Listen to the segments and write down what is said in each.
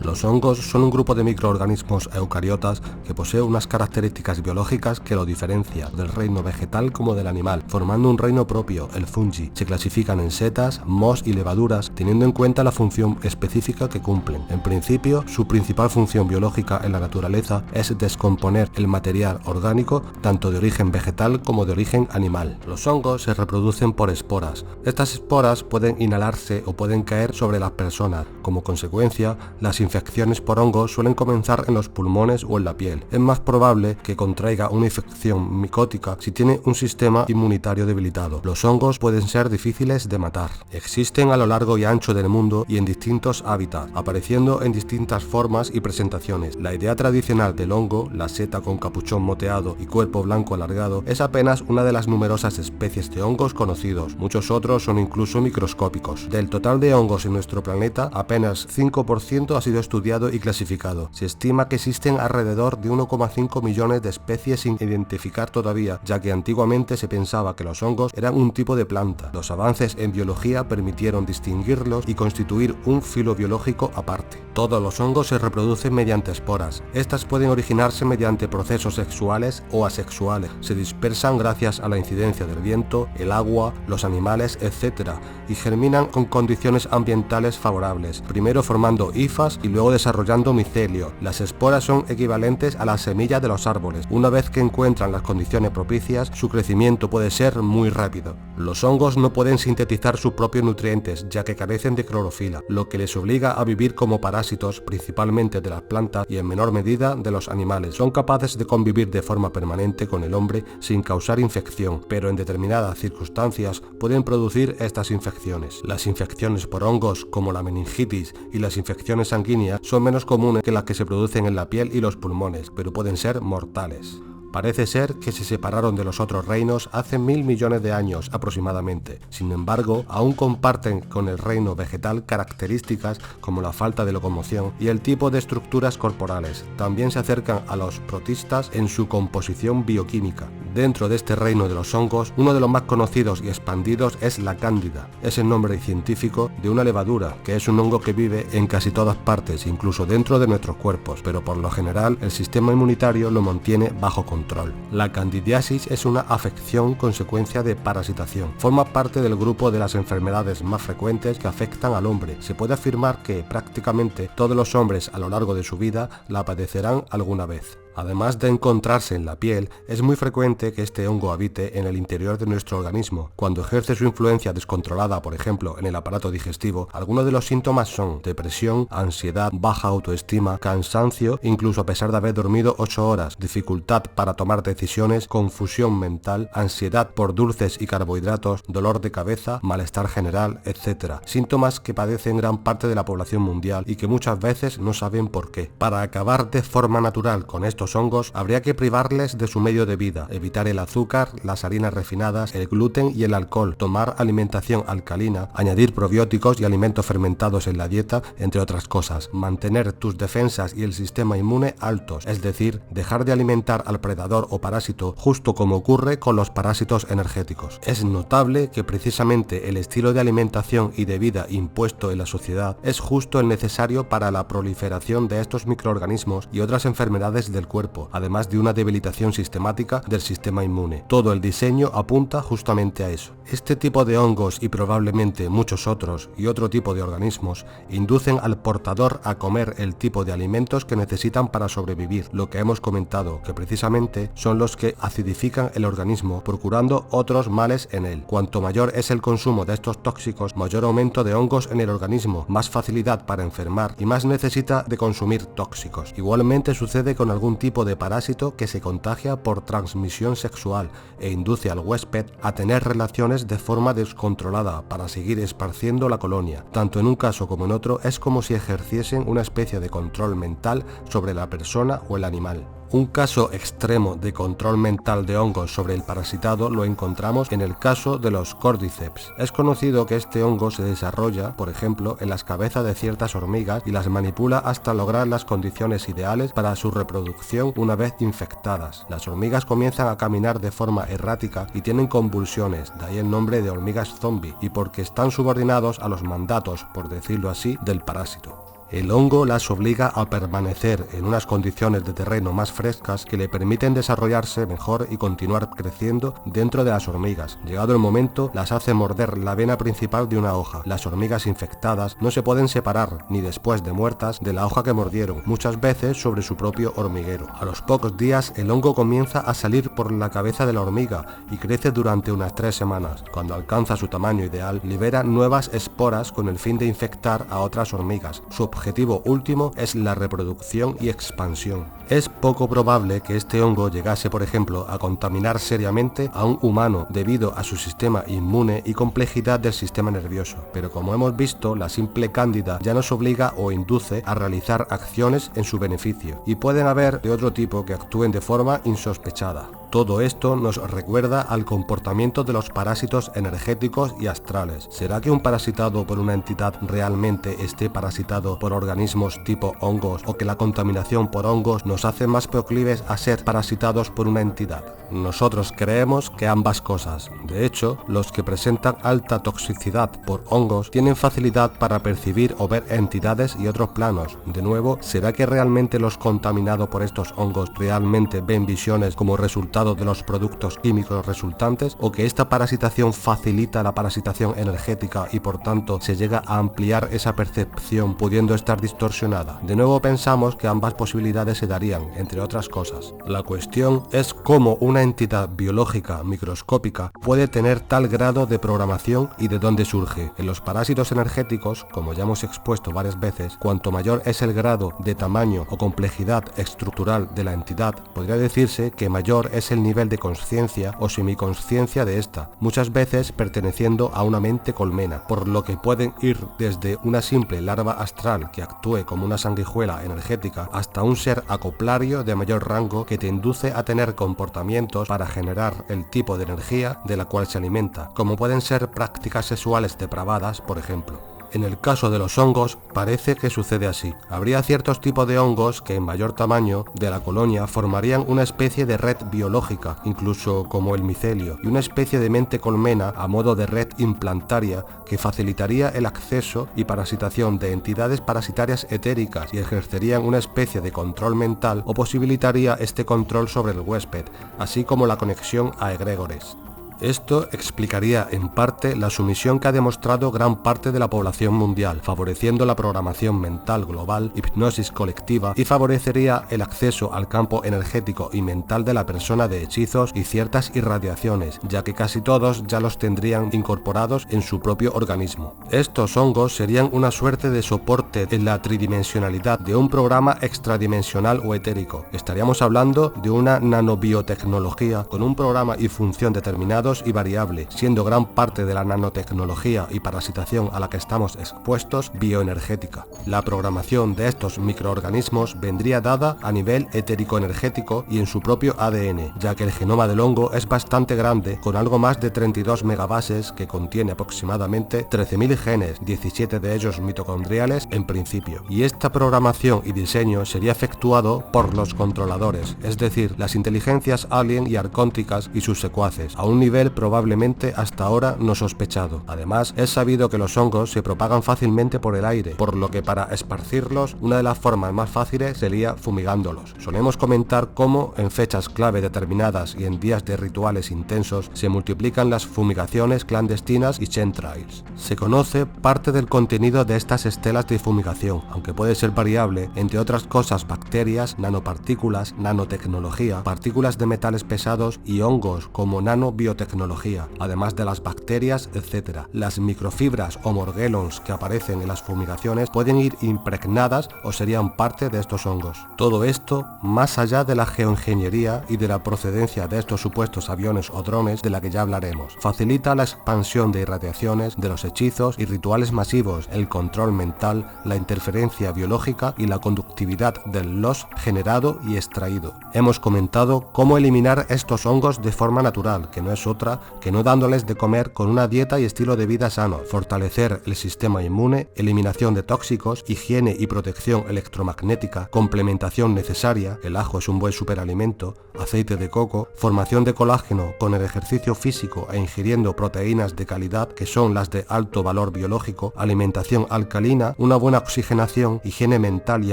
Los hongos son un grupo de microorganismos eucariotas que posee unas características biológicas que lo diferencia del reino vegetal como del animal, formando un reino propio, el fungi. Se clasifican en setas, mohos y levaduras, teniendo en cuenta la función específica que cumplen. En principio, su principal función biológica en la naturaleza es descomponer el material orgánico, tanto de origen vegetal como de origen animal. Los hongos se reproducen por esporas. Estas esporas pueden inhalarse o pueden caer sobre las personas. Como consecuencia, las infecciones por hongos suelen comenzar en los pulmones o en la piel. Es más probable que contraiga una infección micótica si tiene un sistema inmunitario debilitado. Los hongos pueden ser difíciles de matar. Existen a lo largo y ancho del mundo y en distintos hábitats, apareciendo en distintas formas y presentaciones. La idea tradicional del hongo, la seta con capuchón moteado y cuerpo blanco alargado, es apenas una de las numerosas especies de hongos conocidos. Muchos otros son incluso microscópicos. Del total de hongos en nuestro planeta, apenas 5% ha sido estudiado y clasificado. Se estima que existen alrededor de 1,5 millones de especies sin identificar todavía, ya que antiguamente se pensaba que los hongos eran un tipo de planta. Los avances en biología permitieron distinguirlos y constituir un filo biológico aparte. Todos los hongos se reproducen mediante esporas. Estas pueden originarse mediante procesos sexuales o asexuales. Se dispersan gracias a la incidencia del viento, el agua, los animales, etc. y germinan con condiciones ambientales favorables, primero formando hifas y luego desarrollando micelio. Las esporas son equivalentes a las semillas de los árboles. Una vez que encuentran las condiciones propicias, su crecimiento puede ser muy rápido. Los hongos no pueden sintetizar sus propios nutrientes, ya que carecen de clorofila, lo que les obliga a vivir como parásitos, principalmente de las plantas y en menor medida de los animales. Son capaces de convivir de forma permanente con el hombre sin causar infección, pero en determinadas circunstancias pueden producir estas infecciones. Las infecciones por hongos, como la meningitis y las infecciones sanguíneas, son menos comunes que las que se producen en la piel y los pulmones, pero pueden ser mortales. Parece ser que se separaron de los otros reinos hace 1000 millones de años aproximadamente. Sin embargo, aún comparten con el reino vegetal características como la falta de locomoción y el tipo de estructuras corporales. También se acercan a los protistas en su composición bioquímica. Dentro de este reino de los hongos, uno de los más conocidos y expandidos es la cándida. Es el nombre científico de una levadura, que es un hongo que vive en casi todas partes, incluso dentro de nuestros cuerpos, pero por lo general el sistema inmunitario lo mantiene bajo control. La candidiasis es una afección consecuencia de parasitación. Forma parte del grupo de las enfermedades más frecuentes que afectan al hombre. Se puede afirmar que prácticamente todos los hombres a lo largo de su vida la padecerán alguna vez. Además de encontrarse en la piel, es muy frecuente que este hongo habite en el interior de nuestro organismo. Cuando ejerce su influencia descontrolada, por ejemplo, en el aparato digestivo, algunos de los síntomas son depresión, ansiedad, baja autoestima, cansancio, incluso a pesar de haber dormido 8 horas, dificultad para tomar decisiones, confusión mental, ansiedad por dulces y carbohidratos, dolor de cabeza, malestar general, etc. Síntomas que padecen gran parte de la población mundial y que muchas veces no saben por qué. Para acabar de forma natural con estos hongos, habría que privarles de su medio de vida, evitar el azúcar, las harinas refinadas, el gluten y el alcohol, tomar alimentación alcalina, añadir probióticos y alimentos fermentados en la dieta, entre otras cosas. Mantener tus defensas y el sistema inmune altos, es decir, dejar de alimentar al predador o parásito, justo como ocurre con los parásitos energéticos. Es notable que precisamente el estilo de alimentación y de vida impuesto en la sociedad es justo el necesario para la proliferación de estos microorganismos y otras enfermedades del cuerpo, además de una debilitación sistemática del sistema inmune. Todo el diseño apunta justamente a eso. Este tipo de hongos y probablemente muchos otros y otro tipo de organismos inducen al portador a comer el tipo de alimentos que necesitan para sobrevivir, lo que hemos comentado, que precisamente son los que acidifican el organismo, procurando otros males en él. Cuanto mayor es el consumo de estos tóxicos, mayor aumento de hongos en el organismo, más facilidad para enfermar y más necesita de consumir tóxicos. Igualmente sucede con algún tipo de parásito que se contagia por transmisión sexual e induce al huésped a tener relaciones de forma descontrolada para seguir esparciendo la colonia. Tanto en un caso como en otro es como si ejerciesen una especie de control mental sobre la persona o el animal. Un caso extremo de control mental de hongos sobre el parasitado lo encontramos en el caso de los Cordyceps. Es conocido que este hongo se desarrolla, por ejemplo, en las cabezas de ciertas hormigas y las manipula hasta lograr las condiciones ideales para su reproducción una vez infectadas. Las hormigas comienzan a caminar de forma errática y tienen convulsiones, de ahí el nombre de hormigas zombie, y porque están subordinados a los mandatos, por decirlo así, del parásito. El hongo las obliga a permanecer en unas condiciones de terreno más frescas que le permiten desarrollarse mejor y continuar creciendo dentro de las hormigas. Llegado el momento, las hace morder la vena principal de una hoja. Las hormigas infectadas no se pueden separar, ni después de muertas, de la hoja que mordieron, muchas veces sobre su propio hormiguero. A los pocos días, el hongo comienza a salir por la cabeza de la hormiga y crece durante unas 3 semanas. Cuando alcanza su tamaño ideal, libera nuevas esporas con el fin de infectar a otras hormigas. Su objetivo último es la reproducción y expansión. Es poco probable que este hongo llegase, por ejemplo, a contaminar seriamente a un humano debido a su sistema inmune y complejidad del sistema nervioso, pero como hemos visto, la simple cándida ya nos obliga o induce a realizar acciones en su beneficio, y pueden haber de otro tipo que actúen de forma insospechada. Todo esto nos recuerda al comportamiento de los parásitos energéticos y astrales. ¿Será que un parasitado por una entidad realmente esté parasitado por organismos tipo hongos, o que la contaminación por hongos nos hace más proclives a ser parasitados por una entidad? Nosotros creemos que ambas cosas. De hecho, los que presentan alta toxicidad por hongos tienen facilidad para percibir o ver entidades y otros planos. De nuevo, ¿será que realmente los contaminados por estos hongos realmente ven visiones como resultado de los productos químicos resultantes, o que esta parasitación facilita la parasitación energética y por tanto se llega a ampliar esa percepción pudiendo estar distorsionada? De nuevo pensamos que ambas posibilidades se darían, entre otras cosas. La cuestión es cómo una entidad biológica microscópica puede tener tal grado de programación y de dónde surge. En los parásitos energéticos, como ya hemos expuesto varias veces, cuanto mayor es el grado de tamaño o complejidad estructural de la entidad, podría decirse que mayor es el nivel de consciencia o semiconsciencia de esta, muchas veces perteneciendo a una mente colmena, por lo que pueden ir desde una simple larva astral que actúe como una sanguijuela energética hasta un ser acoplario de mayor rango que te induce a tener comportamientos para generar el tipo de energía de la cual se alimenta, como pueden ser prácticas sexuales depravadas, por ejemplo. En el caso de los hongos, parece que sucede así. Habría ciertos tipos de hongos que en mayor tamaño de la colonia formarían una especie de red biológica, incluso como el micelio, y una especie de mente colmena a modo de red implantaria que facilitaría el acceso y parasitación de entidades parasitarias etéricas y ejercerían una especie de control mental o posibilitaría este control sobre el huésped, así como la conexión a egregores. Esto explicaría en parte la sumisión que ha demostrado gran parte de la población mundial, favoreciendo la programación mental global, hipnosis colectiva y favorecería el acceso al campo energético y mental de la persona de hechizos y ciertas irradiaciones, ya que casi todos ya los tendrían incorporados en su propio organismo. Estos hongos serían una suerte de soporte en la tridimensionalidad de un programa extradimensional o etérico. Estaríamos hablando de una nanobiotecnología con un programa y función determinado y variable, siendo gran parte de la nanotecnología y parasitación a la que estamos expuestos bioenergética. La programación de estos microorganismos vendría dada a nivel etérico-energético y en su propio ADN, ya que el genoma del hongo es bastante grande, con algo más de 32 megabases que contiene aproximadamente 13.000 genes, 17 de ellos mitocondriales en principio. Y esta programación y diseño sería efectuado por los controladores, es decir, las inteligencias alien y arcónticas y sus secuaces, a un nivel probablemente hasta ahora no sospechado. Además, es sabido que los hongos se propagan fácilmente por el aire, por lo que para esparcirlos, una de las formas más fáciles sería fumigándolos. Solemos comentar cómo en fechas clave determinadas y en días de rituales intensos se multiplican las fumigaciones clandestinas y chemtrails. Se conoce parte del contenido de estas estelas de fumigación, aunque puede ser variable, entre otras cosas bacterias, nanopartículas, nanotecnología, partículas de metales pesados y hongos como nanobiotecnología, además de las bacterias, etc. Las microfibras o morgellons que aparecen en las fumigaciones pueden ir impregnadas o serían parte de estos hongos. Todo esto, más allá de la geoingeniería y de la procedencia de estos supuestos aviones o drones de la que ya hablaremos, facilita la expansión de irradiaciones, de los hechizos y rituales masivos, el control mental, la interferencia biológica y la conductividad del los generado y extraído. Hemos comentado cómo eliminar estos hongos de forma natural, que no es otra otra que no dándoles de comer con una dieta y estilo de vida sano, fortalecer el sistema inmune, eliminación de tóxicos, higiene y protección electromagnética, complementación necesaria, el ajo es un buen superalimento, aceite de coco, formación de colágeno con el ejercicio físico e ingiriendo proteínas de calidad que son las de alto valor biológico, alimentación alcalina, una buena oxigenación, higiene mental y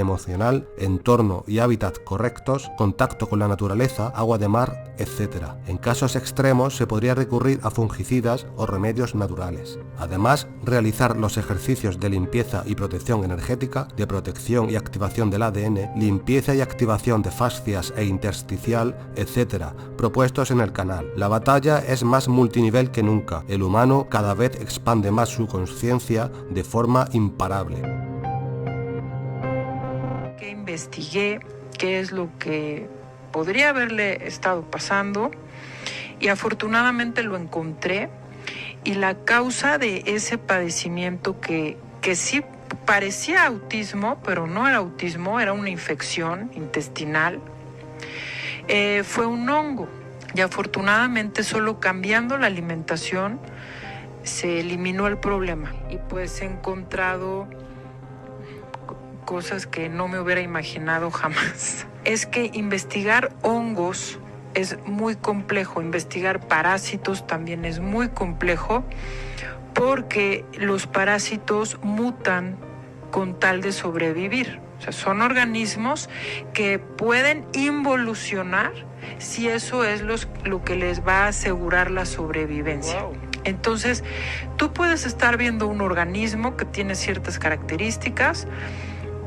emocional, entorno y hábitat correctos, contacto con la naturaleza, agua de mar, etc. En casos extremos se podría recurrir a fungicidas o remedios naturales. Además, realizar los ejercicios de limpieza y protección energética, de protección y activación del ADN, limpieza y activación de fascias e intersticial, etc., propuestos en el canal. La batalla es más multinivel que nunca. El humano cada vez expande más su conciencia de forma imparable. Que investigué qué es lo que podría haberle estado pasando y afortunadamente lo encontré, y la causa de ese padecimiento que sí parecía autismo, pero no era autismo, era una infección intestinal, fue un hongo, y afortunadamente solo cambiando la alimentación se eliminó el problema, y pues he encontrado cosas que no me hubiera imaginado jamás. Es que investigar hongos es muy complejo, investigar parásitos también es muy complejo, porque los parásitos mutan con tal de sobrevivir. O sea, son organismos que pueden involucionar si eso es lo que les va a asegurar la sobrevivencia. Wow. Entonces, tú puedes estar viendo un organismo que tiene ciertas características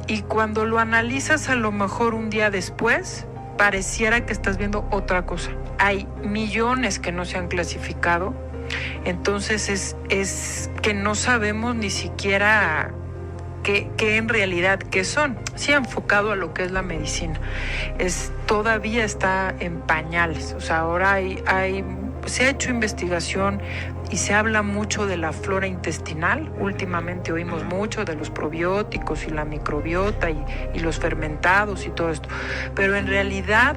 y cuando lo analizas a lo mejor un día después, pareciera que estás viendo otra cosa. Hay millones que no se han clasificado, entonces es que no sabemos ni siquiera qué en realidad qué son. Sí, enfocado a lo que es la medicina. Todavía está en pañales. O sea, ahora se ha hecho investigación y se habla mucho de la flora intestinal. Últimamente oímos mucho de los probióticos y la microbiota y los fermentados y todo esto. Pero en realidad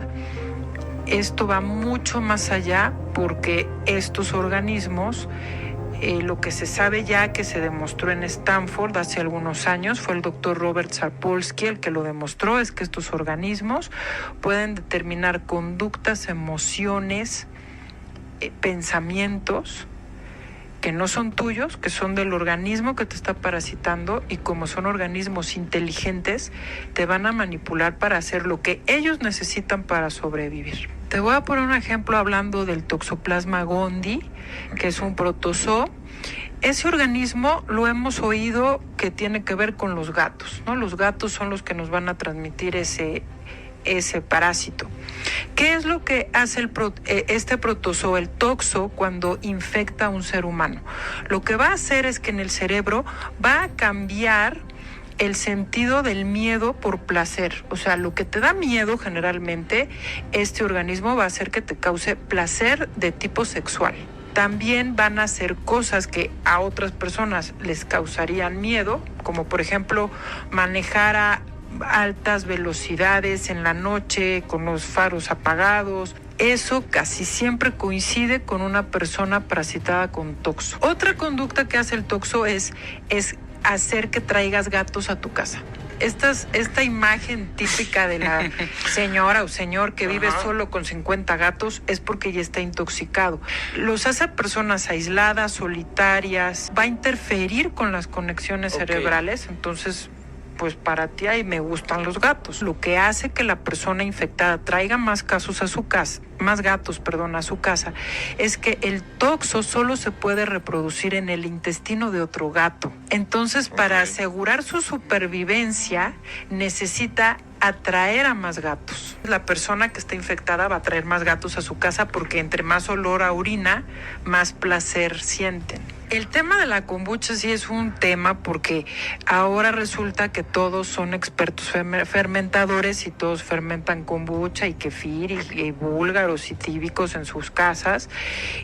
esto va mucho más allá, porque estos organismos, lo que se sabe ya, que se demostró en Stanford hace algunos años, fue el doctor Robert Sapolsky el que lo demostró, es que estos organismos pueden determinar conductas, emociones, pensamientos que no son tuyos, que son del organismo que te está parasitando, y como son organismos inteligentes, te van a manipular para hacer lo que ellos necesitan para sobrevivir. Te voy a poner un ejemplo hablando del Toxoplasma gondii, que es un protozoo. Ese organismo lo hemos oído que tiene que ver con los gatos, ¿no? Los gatos son los que nos van a transmitir ese parásito. ¿Qué es lo que hace este protozoo, el toxo, cuando infecta a un ser humano? Lo que va a hacer es que en el cerebro va a cambiar el sentido del miedo por placer. O sea, lo que te da miedo generalmente, este organismo va a hacer que te cause placer de tipo sexual. También van a hacer cosas que a otras personas les causarían miedo, como por ejemplo manejar a altas velocidades en la noche con los faros apagados. Eso casi siempre coincide con una persona parasitada con toxo. Otra conducta que hace el toxo es hacer que traigas gatos a tu casa. Esta imagen típica de la señora o señor que vive solo con 50 gatos es porque ya está intoxicado. Los hace personas aisladas, solitarias, va a interferir con las conexiones cerebrales, entonces pues para ti ahí me gustan los gatos. Lo que hace que la persona infectada traiga más gatos a su casa, es que el toxo solo se puede reproducir en el intestino de otro gato. Entonces, para asegurar su supervivencia, necesita atraer a más gatos. La persona que está infectada va a traer más gatos a su casa porque entre más olor a orina, más placer sienten. El tema de la kombucha sí es un tema porque ahora resulta que todos son expertos fermentadores y todos fermentan kombucha y kefir y búlgaros y tíbicos en sus casas,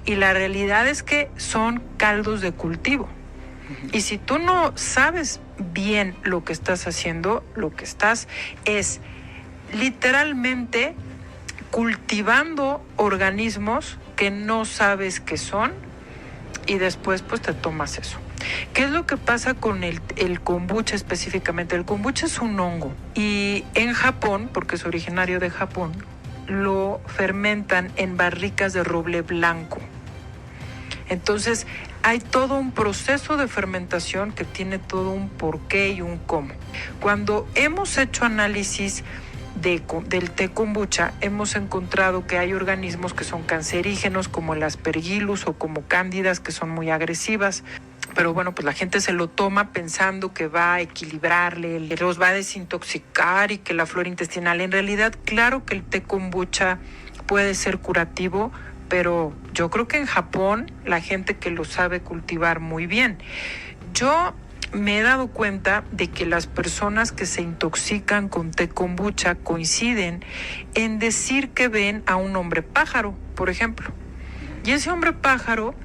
y la realidad es que son caldos de cultivo. Y si tú no sabes bien lo que estás haciendo, lo que estás es literalmente cultivando organismos que no sabes qué son y después pues te tomas eso. ¿Qué es lo que pasa con el kombucha específicamente? El kombucha es un hongo y en Japón, porque es originario de Japón, lo fermentan en barricas de roble blanco. Entonces hay todo un proceso de fermentación que tiene todo un porqué y un cómo. Cuando hemos hecho análisis del té kombucha, hemos encontrado que hay organismos que son cancerígenos, como el Aspergillus o como cándidas, que son muy agresivas. Pero bueno, pues la gente se lo toma pensando que va a equilibrarle, los va a desintoxicar y que la flora intestinal. En realidad, claro que el té kombucha puede ser curativo, pero yo creo que en Japón la gente que lo sabe cultivar muy bien. Yo me he dado cuenta de que las personas que se intoxican con té kombucha coinciden en decir que ven a un hombre pájaro, por ejemplo. Y ese hombre pájaro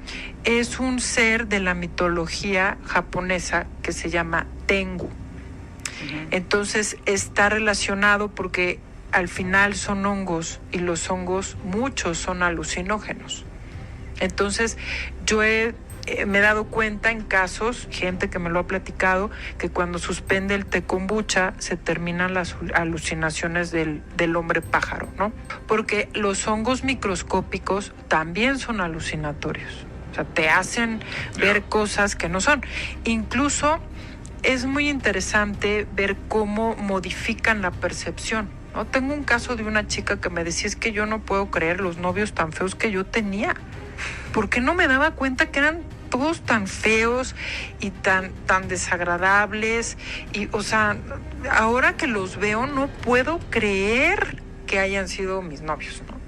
es un ser de la mitología japonesa que se llama Tengu. Entonces está relacionado porque al final son hongos y los hongos, muchos son alucinógenos. Entonces yo me he dado cuenta en casos, gente que me lo ha platicado, que cuando suspende el té kombucha se terminan las alucinaciones del hombre pájaro, ¿no? Porque los hongos microscópicos también son alucinatorios. O sea, te hacen ver cosas que no son. Incluso es muy interesante ver cómo modifican la percepción, ¿no? Tengo un caso de una chica que me decía, es que yo no puedo creer los novios tan feos que yo tenía. ¿Por qué no me daba cuenta que eran todos tan feos y tan desagradables? Y, o sea, ahora que los veo no puedo creer que hayan sido mis novios, ¿no?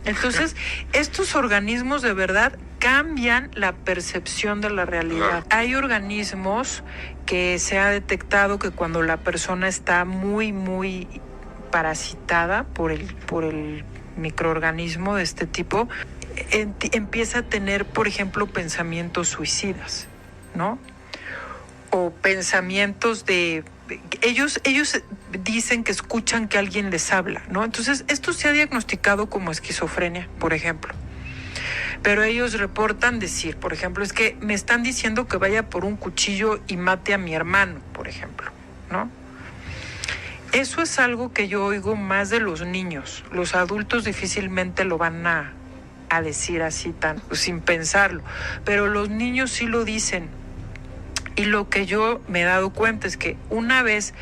Entonces, estos organismos de verdad cambian la percepción de la realidad. Hay organismos que se ha detectado que cuando la persona está muy, muy parasitada por el microorganismo de este tipo, empieza a tener, por ejemplo, pensamientos suicidas, ¿no? O pensamientos ellos dicen que escuchan que alguien les habla, ¿no? Entonces, esto se ha diagnosticado como esquizofrenia, por ejemplo. Pero ellos reportan decir, por ejemplo, es que me están diciendo que vaya por un cuchillo y mate a mi hermano, por ejemplo, ¿no? Eso es algo que yo oigo más de los niños. Los adultos difícilmente lo van a decir así sin pensarlo, pero los niños sí lo dicen. Y lo que yo me he dado cuenta es que una vez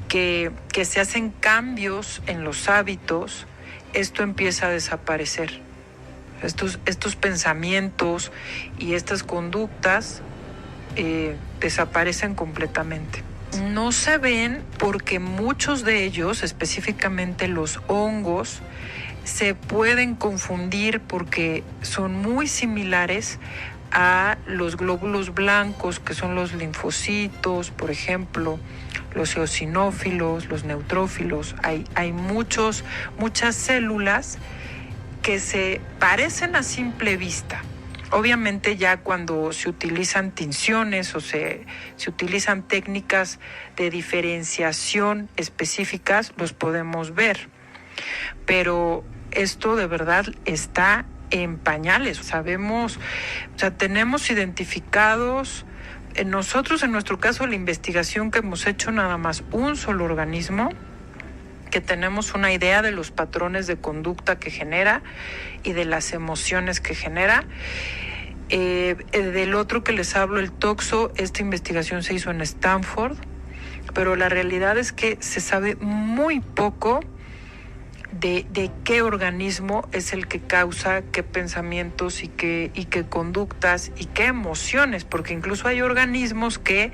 que se hacen cambios en los hábitos, esto empieza a desaparecer. Estos pensamientos y estas conductas desaparecen completamente. No se ven porque muchos de ellos, específicamente los hongos, se pueden confundir porque son muy similares a los glóbulos blancos, que son los linfocitos, por ejemplo, los eosinófilos, los neutrófilos. Hay muchas células que se parecen a simple vista. Obviamente ya cuando se utilizan tinciones o se utilizan técnicas de diferenciación específicas, los podemos ver. Pero esto de verdad está en pañales. Sabemos, o sea, tenemos identificados, nosotros en nuestro caso la investigación que hemos hecho nada más un solo organismo, que tenemos una idea de los patrones de conducta que genera y de las emociones que genera. Del otro que les hablo, el toxo, esta investigación se hizo en Stanford, pero la realidad es que se sabe muy poco de qué organismo es el que causa qué pensamientos y qué conductas y qué emociones, porque incluso hay organismos que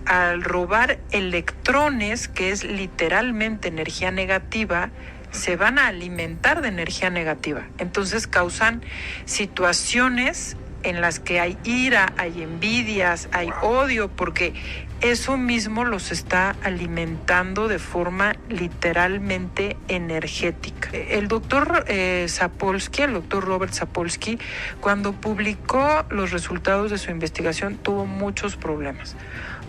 al robar electrones, que es literalmente energía negativa, se van a alimentar de energía negativa. Entonces causan situaciones en las que hay ira, hay envidias, hay odio, porque eso mismo los está alimentando de forma literalmente energética. El doctor Sapolsky, el doctor Robert Sapolsky, cuando publicó los resultados de su investigación, tuvo muchos problemas,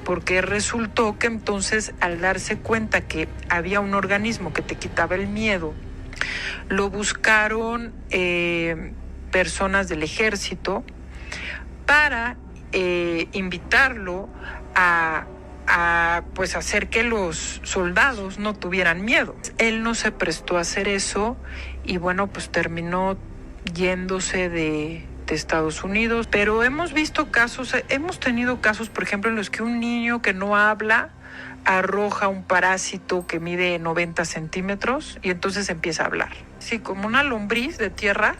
porque resultó que entonces al darse cuenta que había un organismo que te quitaba el miedo, lo buscaron personas del ejército para invitarlo a pues hacer que los soldados no tuvieran miedo. Él no se prestó a hacer eso y bueno, pues terminó yéndose de Estados Unidos. Pero hemos tenido casos, por ejemplo, en los que un niño que no habla arroja un parásito que mide 90 centímetros y entonces empieza a hablar. Sí, como una lombriz de tierra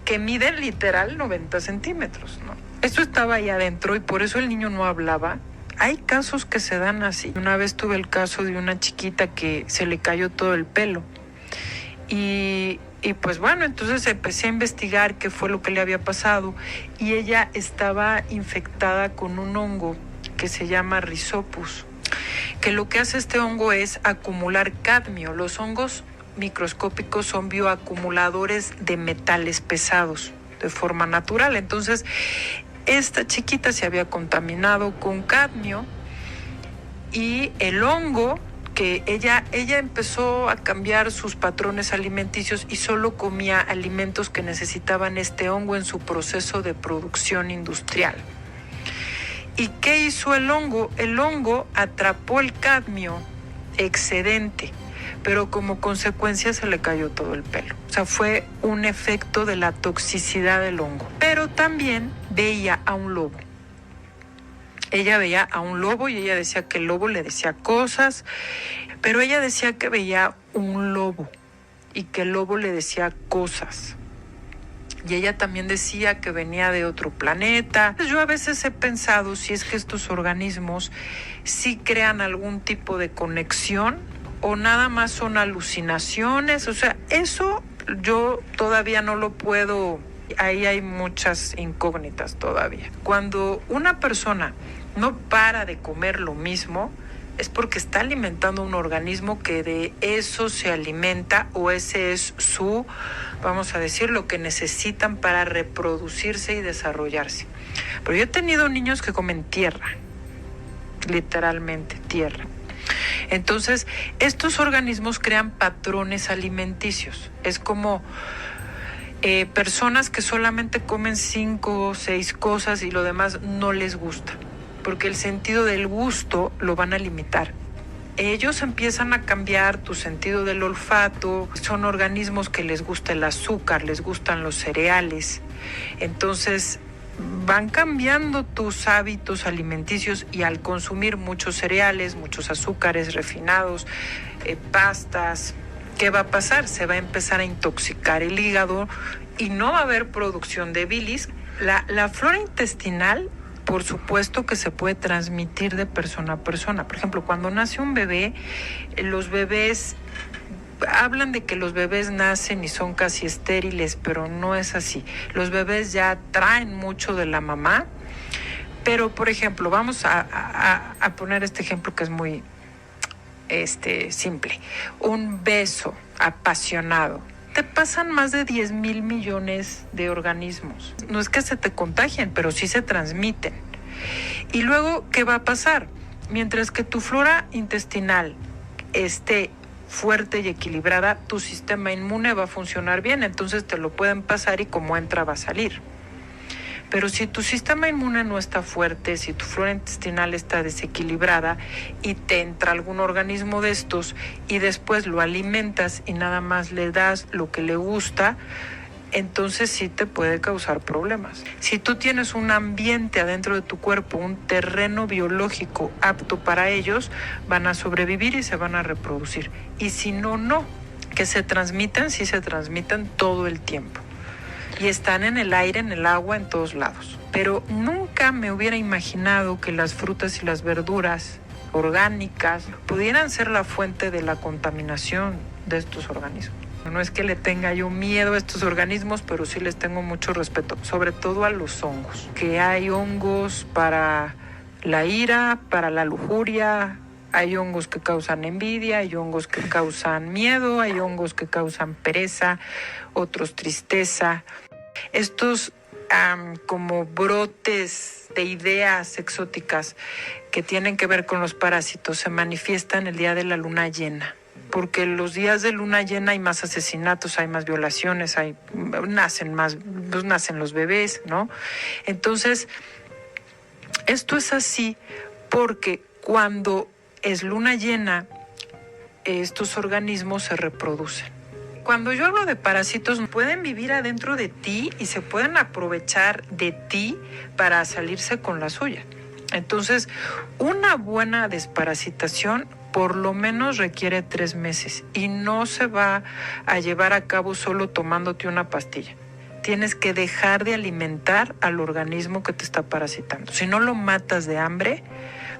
que mide literal 90 centímetros, ¿no? Esto estaba ahí adentro y por eso el niño no hablaba. Hay casos que se dan así. Una vez tuve el caso de una chiquita que se le cayó todo el pelo. Y pues bueno, entonces empecé a investigar qué fue lo que le había pasado. Y ella estaba infectada con un hongo que se llama Rhizopus, que lo que hace este hongo es acumular cadmio. Los hongos microscópicos son bioacumuladores de metales pesados de forma natural. Entonces, esta chiquita se había contaminado con cadmio y el hongo, que ella empezó a cambiar sus patrones alimenticios y solo comía alimentos que necesitaban este hongo en su proceso de producción industrial. ¿Y qué hizo el hongo? El hongo atrapó el cadmio excedente, pero como consecuencia se le cayó todo el pelo. O sea, fue un efecto de la toxicidad del hongo. Pero también veía a un lobo. Ella veía a un lobo y ella decía que el lobo le decía cosas, pero ella decía que veía un lobo y que el lobo le decía cosas. Y ella también decía que venía de otro planeta. Yo a veces he pensado si es que estos organismos sí crean algún tipo de conexión o nada más son alucinaciones. O sea, eso yo todavía no lo puedo. Ahí hay muchas incógnitas todavía. Cuando una persona no para de comer lo mismo, es porque está alimentando un organismo que de eso se alimenta, o ese es su, vamos a decir, lo que necesitan para reproducirse y desarrollarse. Pero yo he tenido niños que comen tierra, literalmente tierra. Entonces, estos organismos crean patrones alimenticios. Es como personas que solamente comen 5 o 6 cosas y lo demás no les gusta, porque el sentido del gusto lo van a limitar. Ellos empiezan a cambiar tu sentido del olfato. Son organismos que les gusta el azúcar, les gustan los cereales. Entonces van cambiando tus hábitos alimenticios y al consumir muchos cereales, muchos azúcares refinados, pastas, ¿qué va a pasar? Se va a empezar a intoxicar el hígado y no va a haber producción de bilis. La flora intestinal, por supuesto que se puede transmitir de persona a persona. Por ejemplo, cuando nace un bebé, los bebés hablan de que los bebés nacen y son casi estériles, pero no es así. Los bebés ya traen mucho de la mamá, pero por ejemplo, vamos a poner este ejemplo que es muy simple. Un beso apasionado. Te pasan más de 10,000 millones de organismos. No es que se te contagien, pero sí se transmiten. Y luego, ¿qué va a pasar? Mientras que tu flora intestinal esté fuerte y equilibrada, tu sistema inmune va a funcionar bien, entonces te lo pueden pasar y como entra va a salir. Pero si tu sistema inmune no está fuerte, si tu flora intestinal está desequilibrada y te entra algún organismo de estos y después lo alimentas y nada más le das lo que le gusta, entonces sí te puede causar problemas. Si tú tienes un ambiente adentro de tu cuerpo, un terreno biológico apto para ellos, van a sobrevivir y se van a reproducir. Y si no, no. Que se transmiten, sí se transmiten todo el tiempo. Y están en el aire, en el agua, en todos lados. Pero nunca me hubiera imaginado que las frutas y las verduras orgánicas pudieran ser la fuente de la contaminación de estos organismos. No es que le tenga yo miedo a estos organismos, pero sí les tengo mucho respeto, sobre todo a los hongos. Que hay hongos para la ira, para la lujuria, hay hongos que causan envidia, hay hongos que causan miedo, hay hongos que causan pereza, otros tristeza. Estos como brotes de ideas exóticas que tienen que ver con los parásitos se manifiestan el día de la luna llena. porque los días de luna llena hay más asesinatos, hay más violaciones, nacen los bebés, ¿no? Entonces, esto es así porque cuando es luna llena, estos organismos se reproducen. Cuando yo hablo de parásitos, pueden vivir adentro de ti y se pueden aprovechar de ti para salirse con la suya. Entonces, una buena desparasitación por lo menos requiere 3 meses y no se va a llevar a cabo solo tomándote una pastilla. Tienes que dejar de alimentar al organismo que te está parasitando. Si no lo matas de hambre,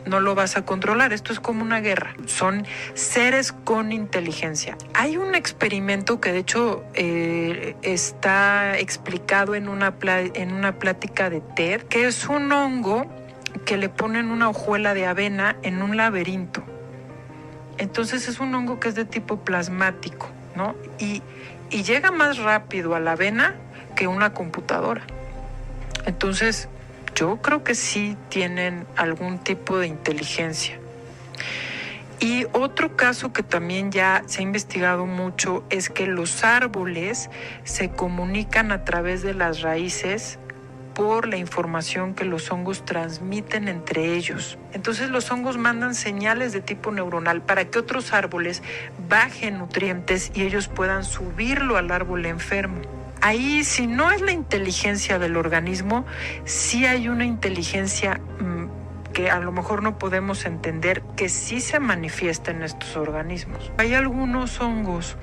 no lo vas a controlar. Esto es como una guerra. Son seres con inteligencia. Hay un experimento que de hecho está explicado en una plática de TED, que es un hongo que le ponen una hojuela de avena en un laberinto. Entonces es un hongo que es de tipo plasmático, ¿no? Y llega más rápido a la avena que una computadora. Entonces, yo creo que sí tienen algún tipo de inteligencia. Y otro caso que también ya se ha investigado mucho es que los árboles se comunican a través de las raíces por la información que los hongos transmiten entre ellos. Entonces los hongos mandan señales de tipo neuronal para que otros árboles bajen nutrientes y ellos puedan subirlo al árbol enfermo. Ahí, si no es la inteligencia del organismo, sí hay una inteligencia que a lo mejor no podemos entender, que sí se manifiesta en estos organismos. Hay algunos hongos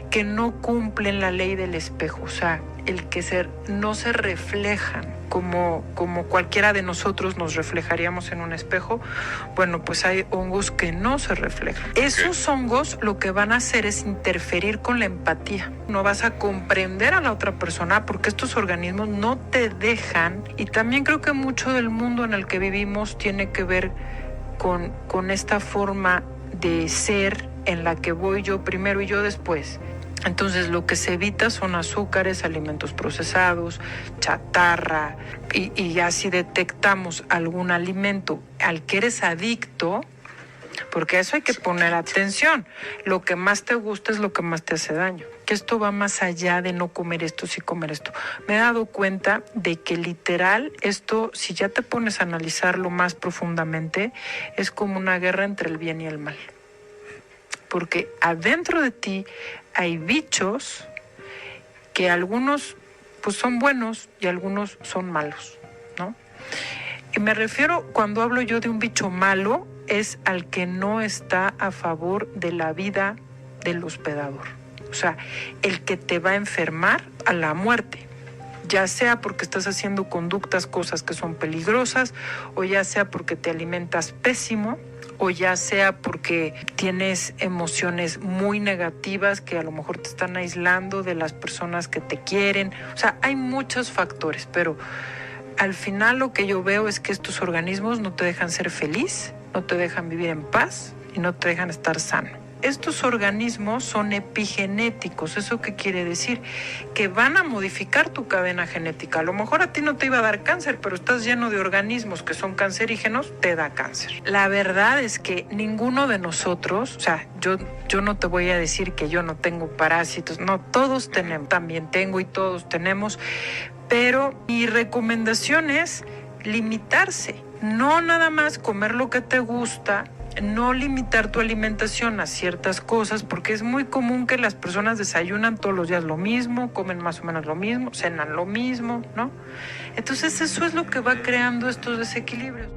que no cumplen la ley del espejo, o sea, el que no se reflejan como cualquiera de nosotros nos reflejaríamos en un espejo. Bueno, pues hay hongos que no se reflejan. Esos hongos lo que van a hacer es interferir con la empatía. No vas a comprender a la otra persona porque estos organismos no te dejan. Y también creo que mucho del mundo en el que vivimos tiene que ver con esta forma de ser en la que voy yo primero y yo después. Entonces lo que se evita son azúcares, alimentos procesados, chatarra, y ya si detectamos algún alimento al que eres adicto, porque a eso hay que poner atención. Lo que más te gusta es lo que más te hace daño. Que esto va más allá de no comer esto, sí comer esto. Me he dado cuenta de que literal esto, si ya te pones a analizarlo más profundamente, es como una guerra entre el bien y el mal. Porque adentro de ti hay bichos que algunos pues son buenos y algunos son malos, ¿no? Y me refiero, cuando hablo yo de un bicho malo, es al que no está a favor de la vida del hospedador. O sea, el que te va a enfermar a la muerte. Ya sea porque estás haciendo cosas que son peligrosas, o ya sea porque te alimentas pésimo, o ya sea porque tienes emociones muy negativas que a lo mejor te están aislando de las personas que te quieren. O sea, hay muchos factores, pero al final lo que yo veo es que estos organismos no te dejan ser feliz, no te dejan vivir en paz y no te dejan estar sano. Estos organismos son epigenéticos. ¿Eso qué quiere decir? Que van a modificar tu cadena genética. A lo mejor a ti no te iba a dar cáncer, pero estás lleno de organismos que son cancerígenos, te da cáncer. La verdad es que ninguno de nosotros, o sea, yo no te voy a decir que yo no tengo parásitos. No, todos tenemos, también tengo y todos tenemos. Pero mi recomendación es limitarse. No nada más comer lo que te gusta, no limitar tu alimentación a ciertas cosas, porque es muy común que las personas desayunan todos los días lo mismo, comen más o menos lo mismo, cenan lo mismo, ¿no? Entonces eso es lo que va creando estos desequilibrios.